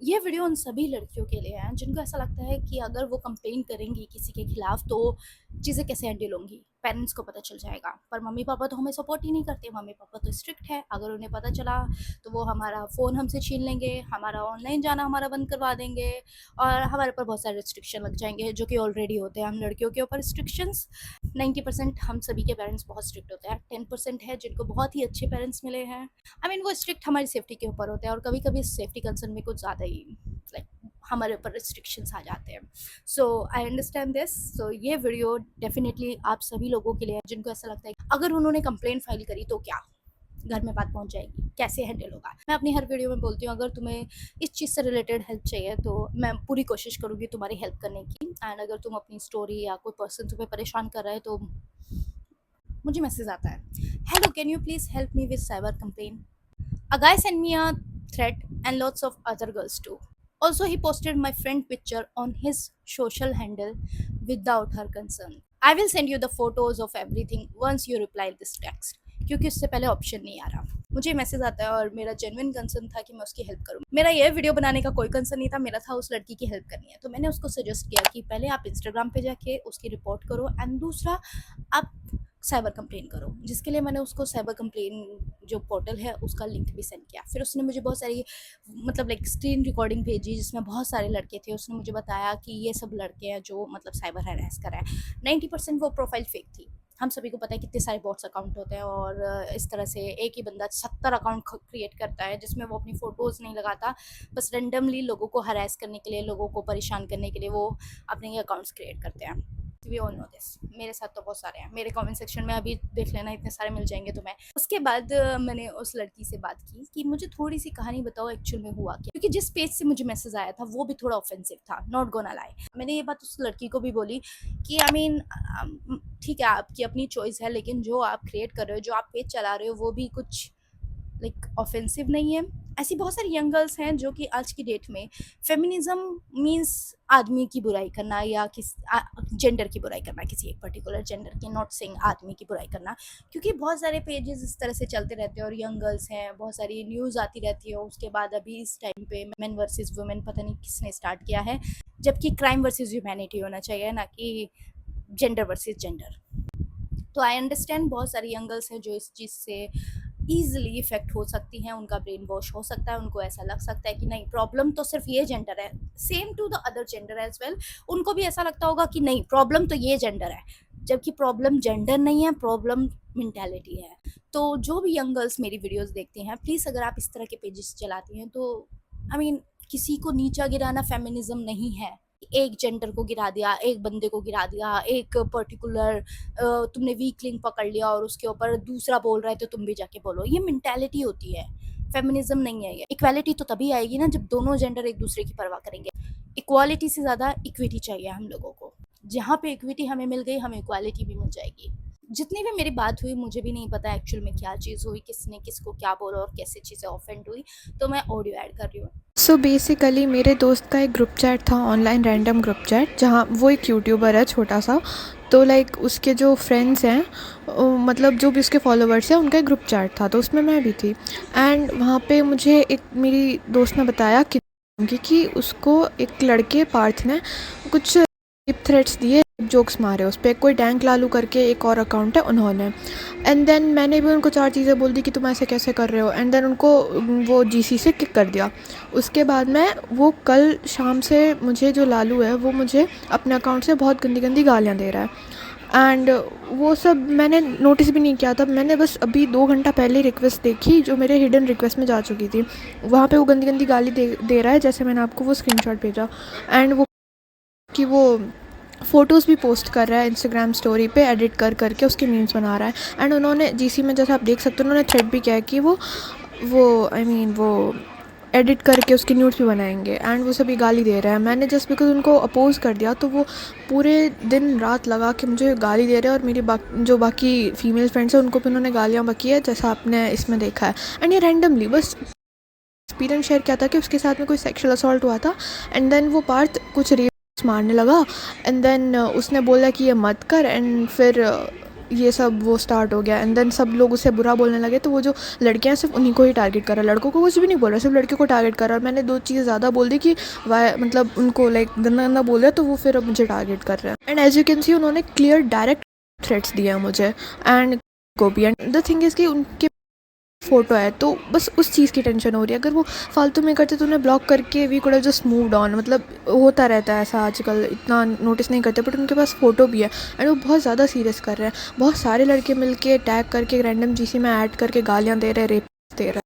ये वीडियो उन सभी लड़कियों के लिए है जिनको ऐसा लगता है कि अगर वो कंप्लेन करेंगी किसी के खिलाफ तो चीज़ें कैसे हैंडल होंगी, पेरेंट्स को पता चल जाएगा। पर मम्मी पापा तो हमें सपोर्ट ही नहीं करते, मम्मी पापा तो स्ट्रिक्ट है। अगर उन्हें पता चला तो वो हमारा फ़ोन हमसे छीन लेंगे, हमारा ऑनलाइन जाना हमारा बंद करवा देंगे और हमारे ऊपर बहुत सारे रिस्ट्रिक्शन लग जाएंगे जो कि ऑलरेडी होते हैं। हम लड़कियों के ऊपर रिस्ट्रिक्शंस 90% हम सभी के पेरेंट्स बहुत स्ट्रिक्ट होते हैं। 10% है जिनको बहुत ही अच्छे पेरेंट्स मिले हैं। आई मीन वो स्ट्रिक्ट हमारी सेफ्टी के ऊपर होते हैं और कभी कभी सेफ्टी कंसर्न में कुछ ज़्यादा ही लाइक हमारे ऊपर रिस्ट्रिक्शंस आ जाते हैं। सो आई अंडरस्टैंड दिस। सो ये वीडियो डेफिनेटली आप सभी लोगों के लिए है जिनको ऐसा लगता है कि अगर उन्होंने कंप्लेंट फाइल करी तो क्या घर में बात पहुंच जाएगी, कैसे हैंडल होगा। मैं अपनी हर वीडियो में बोलती हूँ अगर तुम्हें इस चीज़ से रिलेटेड हेल्प चाहिए तो मैं पूरी कोशिश करूँगी तुम्हारी हेल्प करने की। एंड अगर तुम अपनी स्टोरी या कोई पर्सन तुम्हें परेशान कर रहा है तो मुझे मैसेज आता है, hello can you please help me with cyber complain. A guy sent me a threat and lots of other girls too. Also, he posted my friend picture on his social handle without her consent. I will send you the photos of everything once you reply this text. क्योंकि उससे पहले option नहीं आ रहा। मुझे message आता है और मेरा जेन्युइन कंसर्न था कि मैं उसकी हेल्प करूँ। मेरा ये वीडियो बनाने का कोई कंसर्न नहीं था, मेरा था उस लड़की की हेल्प करनी है। तो मैंने उसको सजेस्ट किया कि पहले आप इंस्टाग्राम पे जाके उसकी रिपोर्ट करो एंड दूसरा आप साइबर कंप्लेन करो, जिसके लिए मैंने उसको साइबर कंप्लेन जो पोर्टल है उसका लिंक भी सेंड किया। फिर उसने मुझे बहुत सारी मतलब लाइक स्क्रीन रिकॉर्डिंग भेजी जिसमें बहुत सारे लड़के थे। उसने मुझे बताया कि ये सब लड़के हैं जो मतलब साइबर हरास कर रहे हैं। 90% वो प्रोफाइल फेक थी। हम सभी को पता है कितने सारे बॉट्स अकाउंट होते हैं और इस तरह से एक ही बंदा 70 अकाउंट क्रिएट करता है जिसमें वो अपनी फ़ोटोज़ नहीं लगाता, बस रेंडमली लोगों को हरास करने के लिए, लोगों को परेशान करने के लिए वो अपने ये अकाउंट्स क्रिएट करते हैं। We all know this. मेरे साथ तो बहुत सारे हैं, मेरे कमेंट सेक्शन में अभी देख लेना, इतने सारे मिल जाएंगे तुम्हें। उसके बाद मैंने उस लड़की से बात की कि मुझे थोड़ी सी कहानी बताओ एक्चुअल में हुआ क्या, क्योंकि जिस पेज से मुझे मैसेज आया था वो भी थोड़ा ऑफेंसिव था, नॉट गोना लाई। मैंने ये बात उस लड़की को भी बोली कि आई मीन ठीक है आपकी अपनी चॉइस है, लेकिन जो आप क्रिएट कर रहे हो, जो आप पेज चला रहे हो वो भी कुछ लाइक ऑफेंसिव नहीं है। ऐसी बहुत सारी यंग गर्ल्स हैं जो कि आज की डेट में फेमिनिज्म मीन्स आदमी की बुराई करना या किस जेंडर की बुराई करना, किसी एक पर्टिकुलर जेंडर की, नॉट सेइंग आदमी की बुराई करना। क्योंकि बहुत सारे पेजेस इस तरह से चलते रहते हैं और यंग गर्ल्स हैं, बहुत सारी न्यूज़ आती रहती है। उसके बाद अभी इस टाइम पे मेन वर्सेस वुमेन पता नहीं किसने स्टार्ट किया है, जबकि क्राइम वर्सेस ह्यूमैनिटी होना चाहिए, ना कि जेंडर वर्सेस जेंडर। तो आई अंडरस्टैंड बहुत सारी यंग गर्ल्स हैं जो इस चीज़ से ईजिली इफेक्ट हो सकती हैं, उनका ब्रेन वॉश हो सकता है, उनको ऐसा लग सकता है कि नहीं प्रॉब्लम तो सिर्फ ये जेंडर है, same to the other gender as well. उनको भी ऐसा लगता होगा कि नहीं प्रॉब्लम तो ये जेंडर है, जबकि प्रॉब्लम जेंडर नहीं है, प्रॉब्लम मेंटालिटी है। तो जो भी यंग गर्ल्स मेरी वीडियोस देखती हैं, प्लीज़ अगर आप इस तरह के पेजेस चलाती हैं तो आई मीन किसी को नीचा गिराना फेमिनिज्म नहीं है। एक जेंडर को गिरा दिया, एक बंदे को गिरा दिया, एक पर्टिकुलर तुमने वीक लिंक पकड़ लिया और उसके ऊपर दूसरा बोल रहा है तो तुम भी जाके बोलो, ये मेंटालिटी होती है, फेमिनिज्म नहीं है ये। इक्वालिटी तो तभी आएगी ना जब दोनों जेंडर एक दूसरे की परवाह करेंगे। इक्वालिटी से ज़्यादा इक्विटी चाहिए हम लोगों को। जहाँ पे इक्विटी हमें मिल गई, हमें इक्वालिटी भी मिल जाएगी। जितनी भी मेरी बात हुई मुझे भी नहीं पता एक्चुअल में क्या चीज़ हुई, किसने किसको क्या बोला और कैसे चीज़ें ऑफेंड हुई, तो मैं ऑडियो ऐड कर रही हूँ। सो बेसिकली मेरे दोस्त का एक ग्रुप चैट था, ऑनलाइन रैंडम ग्रुप चैट, जहाँ वो एक यूट्यूबर है छोटा सा। तो लाइक उसके जो फ्रेंड्स हैं, मतलब जो भी उसके फॉलोअर्स हैं, उनका एक ग्रुप चैट था, तो उसमें मैं भी थी। एंड वहाँ पे मुझे एक मेरी दोस्त ने बताया कि उसको एक लड़के पार्थ ने कुछ थ्रेट्स दिए, जोक्स मारे उस पर। कोई डैंक लालू करके एक और अकाउंट है उन्होंने। एंड देन मैंने भी उनको 4 चीज़ें बोल दी कि तुम ऐसे कैसे कर रहे हो, एंड देन उनको वो जीसी से किक कर दिया। उसके बाद में वो कल शाम से मुझे जो लालू है वो मुझे अपने अकाउंट से बहुत गंदी गंदी गालियाँ दे रहा है। एंड वो सब मैंने नोटिस भी नहीं किया था, मैंने बस अभी 2 घंटा पहले रिक्वेस्ट देखी जो मेरे हिडन रिक्वेस्ट में जा चुकी थी। वहाँ पे वो गंदी गंदी गाली दे रहा है, जैसे मैंने आपको वो स्क्रीनशॉट भेजा। एंड वो फ़ोटोज़ भी पोस्ट कर रहा है इंस्टाग्राम स्टोरी पे, एडिट कर करके उसके मीम्स बना रहा है। एंड उन्होंने जीसी में, जैसे आप देख सकते हो, उन्होंने थ्रेड भी किया है कि वो एडिट करके उसकी न्यूड्स भी बनाएंगे। एंड वो सभी गाली दे रहे हैं। मैंने जस्ट बिकॉज उनको अपोज़ कर दिया तो वो पूरे दिन रात लगा के मुझे गाली दे रहे हैं। और मेरी जो बाकी फ़ीमेल फ्रेंड्स हैं उनको भी उन्होंने गालियाँ बकी है, जैसा आपने इसमें देखा है। एंड ये रैंडमली बस एक्सपीरियंस शेयर किया था कि उसके साथ में कोई सेक्सुअल असॉल्ट हुआ था। एंड देन वो पार्थ कुछ मारने लगा। एंड देन उसने बोला कि ये मत कर। एंड फिर ये सब वो स्टार्ट हो गया एंड देन सब लोग उसे बुरा बोलने लगे। तो वो जो लड़कियां सिर्फ उन्हीं को ही टारगेट कर रहा है, लड़कों को कुछ भी नहीं बोल रहा, सिर्फ लड़कियों को टारगेट कर रहा है। और मैंने 2 चीज़ें ज़्यादा बोल दी कि वाई मतलब उनको लाइक गंदा गंदा बोले, तो वो फिर अब मुझे टारगेट कर रहे हैं। And as you can see उन्होंने क्लियर डायरेक्ट थ्रेट्स दिए हैं मुझे एंड को भी। एंड द थिंग इज़ कि उनके फ़ोटो है तो बस उस चीज़ की टेंशन हो रही है। अगर वो फालतू में करते तो उन्हें ब्लॉक करके we could have just moved on. मतलब होता रहता है ऐसा आजकल, इतना नोटिस नहीं करते, बट उनके पास फ़ोटो भी है एंड वो बहुत ज़्यादा सीरियस कर रहे हैं। बहुत सारे लड़के मिलके टैग करके रैंडम जीसी में ऐड करके गालियाँ दे रहे, रेप दे रहे।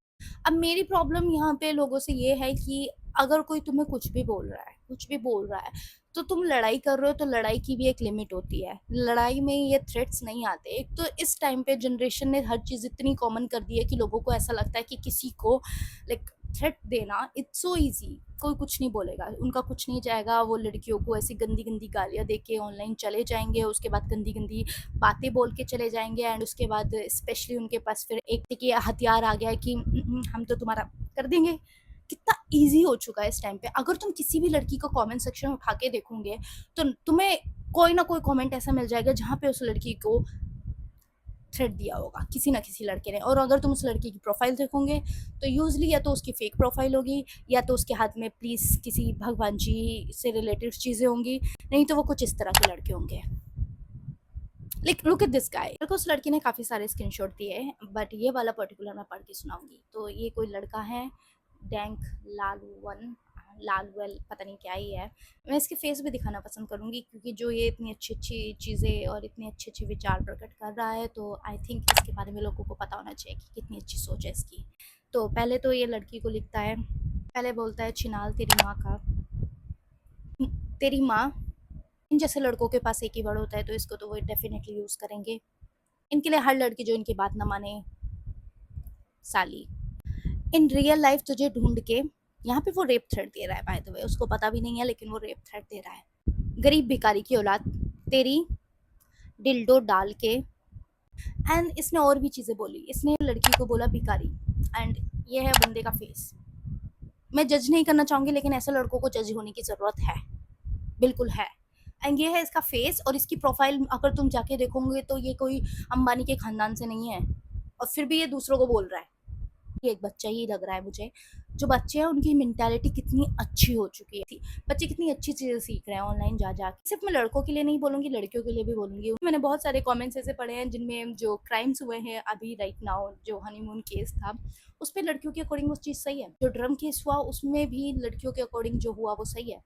अब मेरी प्रॉब्लम यहाँ पे लोगों से ये है कि अगर कोई तुम्हें कुछ भी बोल रहा है, कुछ भी बोल रहा है, तो तुम लड़ाई कर रहे हो, तो लड़ाई की भी एक लिमिट होती है। लड़ाई में ये थ्रेट्स नहीं आते। एक तो इस टाइम पे जनरेशन ने हर चीज़ इतनी कॉमन कर दी है कि लोगों को ऐसा लगता है कि किसी को लाइक थ्रेट देना इट्स सो ईज़ी, कोई कुछ नहीं बोलेगा, उनका कुछ नहीं जाएगा। वो लड़कियों को ऐसी गंदी-गंदी गालियाँ दे के ऑनलाइन चले जाएँगे, उसके बाद गंदी-गंदी बातें बोल के चले जाएँगे एंड उसके बाद स्पेशली उनके पास फिर एक देखिए हथियार आ गया है कि हम तो तुम्हारा कर देंगे। कितना ईज़ी हो चुका है इस टाइम पे। अगर तुम किसी भी लड़की को कमेंट सेक्शन में उठा के देखोगे, तो तुम्हें कोई ना कोई कमेंट ऐसा मिल जाएगा जहाँ पे उस लड़की को थ्रेट दिया होगा किसी ना किसी लड़के ने। और अगर तुम उस लड़की की प्रोफाइल देखोगे तो यूजली या तो उसकी फेक प्रोफाइल होगी, या तो उसके हाथ में प्लीज़ किसी भगवान जी से रिलेटेड चीज़ें होंगी, नहीं तो वो कुछ इस तरह के लड़के होंगे। Like look at this guy. मेरे को उस लड़की ने काफ़ी सारे स्क्रीनशॉट दिए हैं, बट ये वाला पर्टिकुलर मैं पढ़ के सुनाऊंगी। तो ये कोई लड़का है, डैंक लालवन, लालवेल, पता नहीं क्या ही है। मैं इसके फेस भी दिखाना पसंद करूँगी, क्योंकि जो ये इतनी अच्छी अच्छी चीज़ें और इतने अच्छे अच्छे विचार प्रकट कर रहा है, तो आई थिंक इसके बारे में लोगों को पता होना चाहिए कि कितनी अच्छी सोच है इसकी। तो पहले तो ये लड़की को लिखता है, पहले बोलता है, चिनाल तेरी माँ का, तेरी माँ। इन जैसे लड़कों के पास एक ही वर्ड होता है, तो इसको तो वो डेफिनेटली यूज़ करेंगे। इनके लिए हर लड़की जो इनकी बात ना माने, साली। इन रियल लाइफ तुझे ढूंढ के, यहाँ पे वो रेप थ्रेट दे रहा है बाय द वे, उसको पता भी नहीं है लेकिन वो रेप थ्रेट दे रहा है। गरीब भिखारी की औलाद, तेरी डिल्डो डाल के। एंड इसने और भी चीज़ें बोली, इसने लड़की को बोला भिखारी। एंड ये है बंदे का फेस। मैं जज नहीं करना चाहूँगी, लेकिन ऐसे लड़कों को जज होने की ज़रूरत है, बिल्कुल है। एंड ये है इसका फेस। और इसकी प्रोफाइल अगर तुम जाके देखोगे तो ये कोई अंबानी के खानदान से नहीं है, और फिर भी ये दूसरों को बोल रहा है। ये एक बच्चा ही लग रहा है मुझे। जो बच्चे हैं उनकी मेंटालिटी कितनी अच्छी हो चुकी है, बच्चे कितनी अच्छी चीज़ें सीख रहे हैं ऑनलाइन जा जा के। सिर्फ मैं लड़कों के लिए नहीं बोलूँगी, लड़कियों के लिए भी बोलूँगी। मैंने बहुत सारे कमेंट्स ऐसे पढ़े हैं जिनमें जो क्राइम्स हुए हैं अभी राइट नाउ, जो हनीमून केस था उस पर लड़कियों के अकॉर्डिंग वो चीज़ सही है। जो ड्रम केस हुआ उसमें भी लड़कियों के अकॉर्डिंग जो हुआ वो सही है।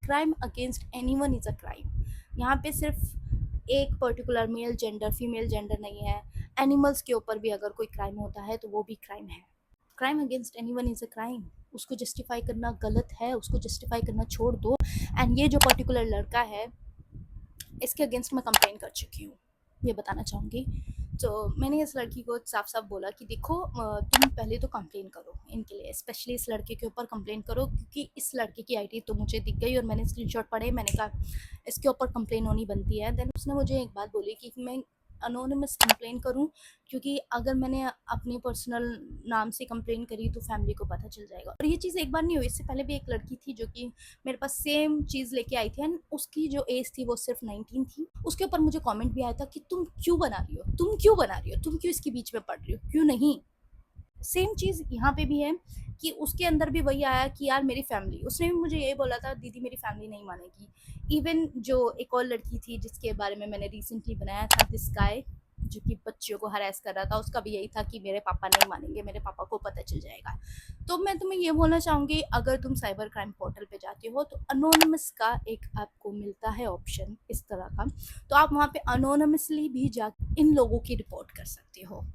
Crime against anyone is a crime. यहाँ पे सिर्फ एक particular male gender female gender नहीं है। एनिमल्स के ऊपर भी अगर कोई क्राइम होता है तो वो भी क्राइम है। Crime against anyone is a crime. उसको जस्टिफाई करना गलत है, उसको जस्टिफाई करना छोड़ दो। एंड ये जो पर्टिकुलर लड़का है, इसके अगेंस्ट मैं कंप्लेन कर चुकी हूँ, ये बताना चाहूँगी। तो मैंने इस लड़की को साफ साफ बोला कि देखो तुम पहले तो कंप्लेन करो इनके लिए, स्पेशली इस लड़के के ऊपर कंप्लेन करो, क्योंकि इस लड़के की आईडी तो मुझे दिख गई और मैंने स्क्रीनशॉट पढ़े। मैंने कहा इसके ऊपर कंप्लेन होनी बनती है। देन उसने मुझे एक बात बोली कि मैं अनोनिमस कंप्लेन करूं, क्योंकि अगर मैंने अपने पर्सनल नाम से कंप्लेन करी तो फैमिली को पता चल जाएगा। और ये चीज़ एक बार नहीं हुई, इससे पहले भी एक लड़की थी जो कि मेरे पास सेम चीज़ लेके आई थी, एंड उसकी जो एज थी वो सिर्फ 19 थी। उसके ऊपर मुझे कमेंट भी आया था कि तुम क्यों बना रही हो, तुम क्यों बना रही हो, तुम क्यों इसके बीच में पड़ रही हो, क्यों नहीं। सेम चीज़ यहाँ पे भी है कि उसके अंदर भी वही आया कि यार मेरी फैमिली, उसने भी मुझे यही बोला था, दीदी मेरी फैमिली नहीं मानेगी। इवन जो एक और लड़की थी जिसके बारे में मैंने रिसेंटली बनाया था, दिस गाय, जो कि बच्चियों को हरास कर रहा था, उसका भी यही था कि मेरे पापा नहीं मानेंगे, मेरे पापा को पता चल जाएगा। तो मैं तुम्हें ये बोलना चाहूँगी, अगर तुम साइबर क्राइम पोर्टल पे जाते हो तो अनोनिमस का एक आपको मिलता है ऑप्शन इस तरह का, तो आप वहाँ पे अनोनिमसली भी जा इन लोगों की रिपोर्ट कर सकते हो।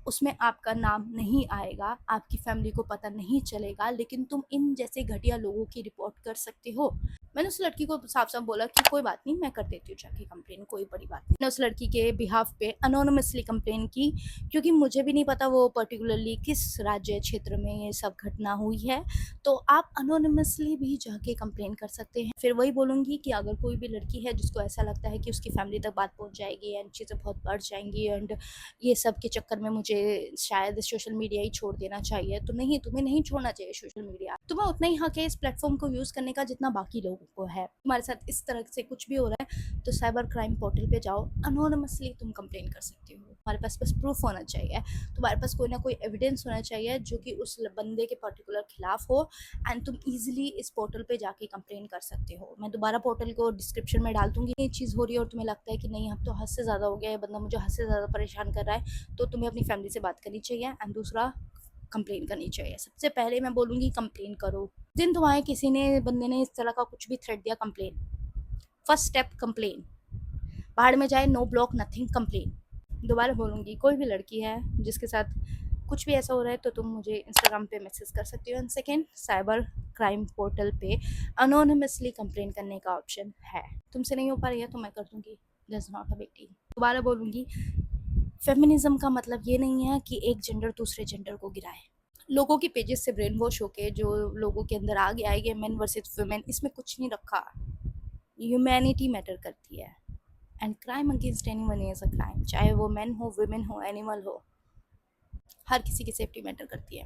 उसमें आपका नाम नहीं आएगा, आपकी फैमिली को पता नहीं चलेगा, लेकिन तुम इन जैसे घटिया लोगों की रिपोर्ट कर सकते हो। मैंने उस लड़की को साफ साफ बोला कि कोई बात नहीं, मैं कर देती हूँ जाके कंप्लेन, कोई बड़ी बात नहीं। मैंने उस लड़की के बिहाफ पे अनोनिमसली कंप्लेन की, क्योंकि मुझे भी नहीं पता वो पर्टिकुलरली किस राज्य क्षेत्र में ये सब घटना हुई है। तो आप अनोनिमसली भी जाके कंप्लेन कर सकते हैं। फिर वही बोलूँगी कि अगर कोई भी लड़की है जिसको ऐसा लगता है कि उसकी फैमिली तक बात पहुँच जाएगी एंड चीज़ें बहुत बढ़ जाएंगी एंड ये सब के चक्कर में मुझे मुझे शायद सोशल मीडिया ही छोड़ देना चाहिए, तो नहीं, तुम्हें नहीं छोड़ना चाहिए सोशल मीडिया। तुम्हें उतना ही हक है इस प्लेटफॉर्म को यूज़ करने का जितना बाकी लोगों को है। तुम्हारे साथ इस तरह से कुछ भी हो रहा है तो साइबर क्राइम पोर्टल पे जाओ, अनोनिमसली तुम कंप्लेन कर सकते हो। तुम्हारे पास बस प्रूफ होना चाहिए, तुम्हारे पास कोई ना कोई एविडेंस होना चाहिए जो कि उस बंदे के पर्टिकुलर खिलाफ हो, एंड तुम इजीली इस पोर्टल पे जाके कंप्लेन कर सकते हो। मैं दोबारा पोर्टल को डिस्क्रिप्शन में डाल दूंगी। ये चीज़ हो रही है और तुम्हें लगता है कि नहीं, अब तो हद से ज़्यादा हो गया, ये बंदा मुझे हद से ज़्यादा परेशान कर रहा है, तो तुम्हें अपनी फैमिली से बात करनी चाहिए, एंड दूसरा कंप्लेन करनी चाहिए। सबसे पहले मैं बोलूँगी कंप्लेन करो। दिन तुम्हारे किसी ने बंदे ने इस तरह का कुछ भी थ्रेट दिया, कंप्लेन। First step complain. बाहर में जाए, नो ब्लॉक नथिंग, कंप्लेन। दोबारा बोलूँगी, कोई भी लड़की है जिसके साथ कुछ भी ऐसा हो रहा है तो तुम मुझे इंस्टाग्राम पे मैसेज कर सकती हो। And second, cyber crime portal पे अनोनिमसली कंप्लेन करने का ऑप्शन है। तुमसे नहीं हो पा रही है तो मैं कर दूँगी, that's not a big deal. दोबारा बोलूँगी, फेमिनिज्म का मतलब ये नहीं है कि एक जेंडर दूसरे जेंडर को गिराए। लोगों की पेजेस से ब्रेन वॉश होके जो लोगों के अंदर आ गया है ये मेन वर्सेस वुमेन, इसमें कुछ नहीं रखा। ह्यूमैनिटी मैटर करती है, and crime against anyone is a crime, चाहे वो मैन हो, वुमेन हो, एनिमल हो, हर किसी की सेफ्टी मैटर करती है।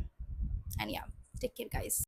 एंड या, टेक केयर गाइस।